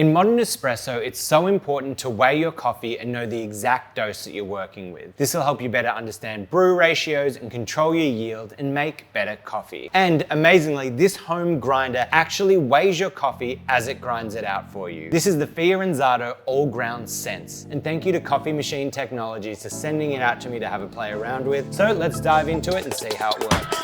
In modern espresso, it's so important to weigh your coffee and know the exact dose that you're working with. This will help you better understand brew ratios and control your yield and make better coffee. And amazingly, this home grinder actually weighs your coffee as it grinds it out for you. This is the Fiorenzato AllGround Sense. And thank you to Coffee Machine Technologies for sending it out to me to have a play around with. So let's dive into it and see how it works.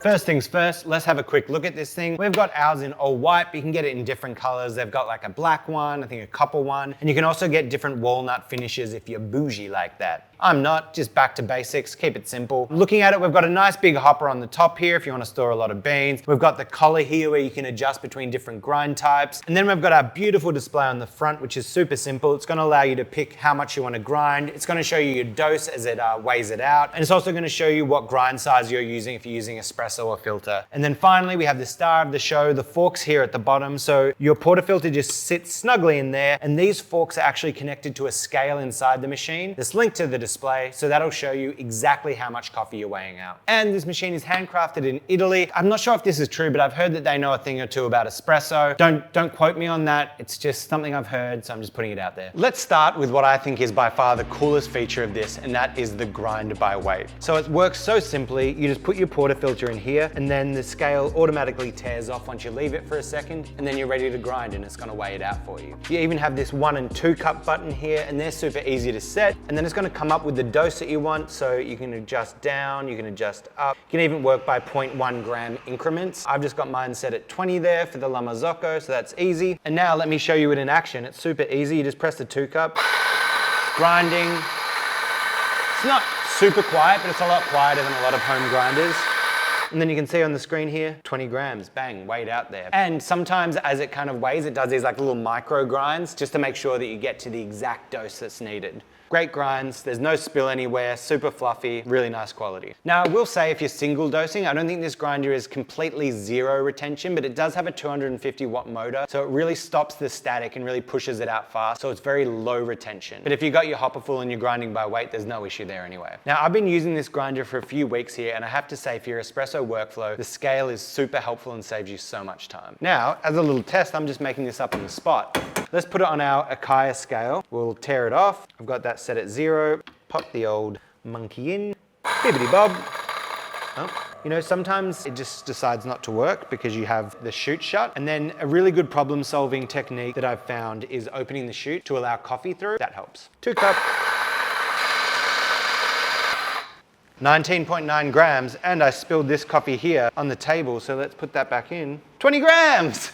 First things first, let's have a quick look at this thing. We've got ours in all white, but you can get it in different colors. They've got like a black one, I think a copper one, and you can also get different walnut finishes if you're bougie like that. I'm not, just back to basics, keep it simple. Looking at it, we've got a nice big hopper on the top here if you want to store a lot of beans. We've got the collar here where you can adjust between different grind types. And then we've got our beautiful display on the front, which is super simple. It's going to allow you to pick how much you want to grind. It's going to show you your dose as it weighs it out. And it's also going to show you what grind size you're using if you're using espresso or filter. And then finally, we have the star of the show, the forks here at the bottom. So your portafilter just sits snugly in there. And these forks are actually connected to a scale inside the machine that's linked to the display, so that'll show you exactly how much coffee you're weighing out. And this machine is handcrafted in Italy. I'm not sure if this is true, but I've heard that they know a thing or two about espresso. Don't quote me on that. It's just something I've heard, so I'm just putting it out there. Let's start with what I think is by far the coolest feature of this, and that is the grind by weight. So it works so simply. You just put your portafilter in here, and then the scale automatically tears off once you leave it for a second, and then you're ready to grind, and it's gonna weigh it out for you. You even have this 1 and 2 cup button here, and they're super easy to set, and then it's gonna come up with the dose that you want, so you can adjust down, you can adjust up. You can even work by 0.1 gram increments. I've just got mine set at 20 there for the La Marzocco, so that's easy. And now let me show you it in action. It's super easy. You just press the 2 cup, grinding. It's not super quiet, but it's a lot quieter than a lot of home grinders. And then you can see on the screen here, 20 grams, bang, weighed out there. And sometimes as it kind of weighs, it does these like little micro grinds just to make sure that you get to the exact dose that's needed. Great grinds, there's no spill anywhere, super fluffy, really nice quality. Now I will say if you're single dosing, I don't think this grinder is completely zero retention, but it does have a 250 watt motor, so it really stops the static and really pushes it out fast, so it's very low retention. But if you got your hopper full and you're grinding by weight, there's no issue there anyway. Now I've been using this grinder for a few weeks here, and I have to say for your espresso workflow, the scale is super helpful and saves you so much time. Now, as a little test, I'm just making this up on the spot. Let's put it on our Akaya scale. We'll tear it off. I've got that set at 0. Pop the old monkey in. Bibbidi bob. Oh. You know, sometimes it just decides not to work because you have the chute shut. And then a really good problem solving technique that I've found is opening the chute to allow coffee through. That helps. 2 cup. 19.9 grams. And I spilled this coffee here on the table. So let's put that back in. 20 grams.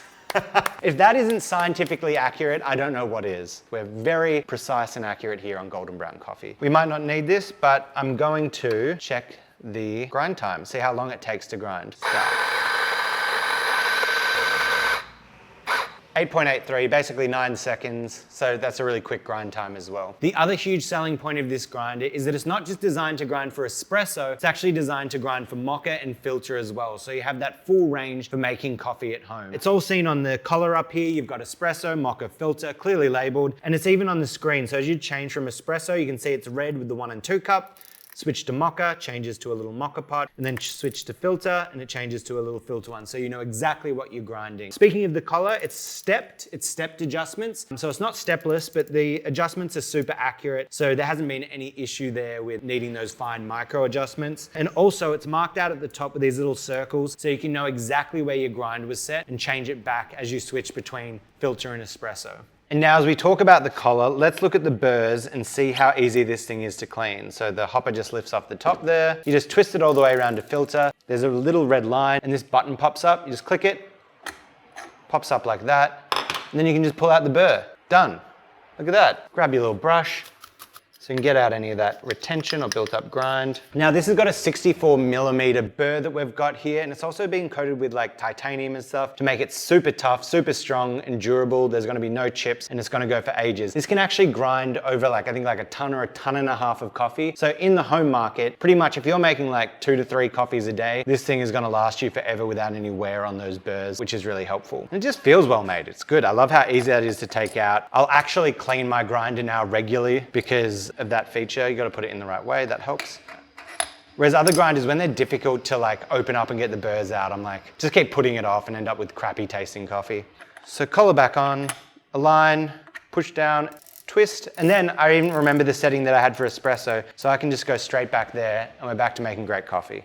If that isn't scientifically accurate, I don't know what is. We're very precise and accurate here on Golden Brown Coffee. We might not need this, but I'm going to check the grind time, see how long it takes to grind. Start. 8.83, basically 9 seconds, so that's a really quick grind time as well. The other huge selling point of this grinder is that it's not just designed to grind for espresso, it's actually designed to grind for mocha and filter as well, so you have that full range for making coffee at home. It's all seen on the collar up here. You've got espresso, mocha, filter, clearly labeled, and it's even on the screen, so as you change from espresso, you can see it's red with the 1 and 2 cup. Switch to mocha, changes to a little mocha pot, and then switch to filter, and it changes to a little filter one, so you know exactly what you're grinding. Speaking of the collar, it's stepped adjustments. So it's not stepless, but the adjustments are super accurate, so there hasn't been any issue there with needing those fine micro adjustments. And also it's marked out at the top with these little circles, so you can know exactly where your grind was set and change it back as you switch between filter and espresso. And now as we talk about the collar, let's look at the burrs and see how easy this thing is to clean. So the hopper just lifts off the top there. You just twist it all the way around to filter. There's a little red line and this button pops up. You just click it, pops up like that. And then you can just pull out the burr. Done. Look at that. Grab your little brush so you can get out any of that retention or built up grind. Now this has got a 64 millimeter burr that we've got here, and it's also been coated with like titanium and stuff to make it super tough, super strong and durable. There's gonna be no chips and it's gonna go for ages. This can actually grind over like, I think like a ton or a ton and a half of coffee. So in the home market, pretty much if you're making like 2 to 3 coffees a day, this thing is gonna last you forever without any wear on those burrs, which is really helpful. And it just feels well made. It's good. I love how easy that is to take out. I'll actually clean my grinder now regularly because of that feature. You gotta put it in the right way, that helps. Whereas other grinders, when they're difficult to like open up and get the burrs out, I'm like, just keep putting it off and end up with crappy tasting coffee. So collar back on, align, push down, twist, and then I even remember the setting that I had for espresso, so I can just go straight back there and we're back to making great coffee.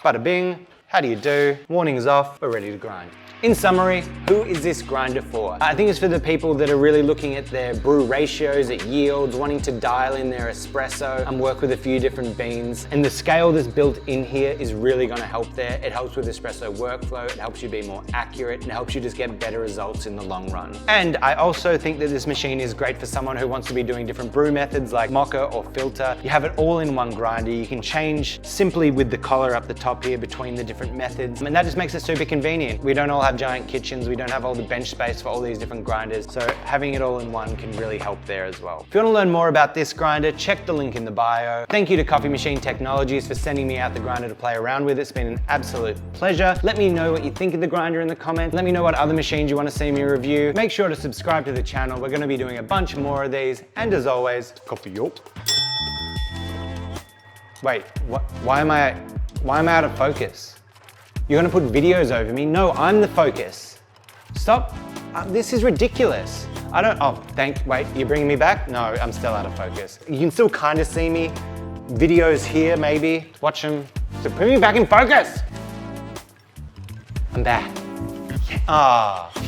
Bada bing, how do you do? Warning is off, we're ready to grind. In summary, who is this grinder for? I think it's for the people that are really looking at their brew ratios, at yields, wanting to dial in their espresso and work with a few different beans. And the scale that's built in here is really gonna help there. It helps with espresso workflow, it helps you be more accurate, and it helps you just get better results in the long run. And I also think that this machine is great for someone who wants to be doing different brew methods like mocha or filter. You have it all in one grinder. You can change simply with the collar up the top here between the different methods. And that just makes it super convenient. We don't all have giant kitchens, we don't have all the bench space for all these different grinders, so having it all in one can really help there as well. If you want to learn more about this grinder, check the link in the bio. Thank you to Coffee Machine Technologies for sending me out the grinder to play around with. It's been an absolute pleasure. Let me know what you think of the grinder in the comments. Let me know what other machines you want to see me review. Make sure to subscribe to the channel. We're going to be doing a bunch more of these, and as always, coffee yorp. Wait, why am I out of focus? You're gonna put videos over me? No, I'm the focus. Stop, this is ridiculous. Wait, you're bringing me back? No, I'm still out of focus. You can still kind of see me. Videos here, maybe. Watch them. So put me back in focus. I'm back. Ah.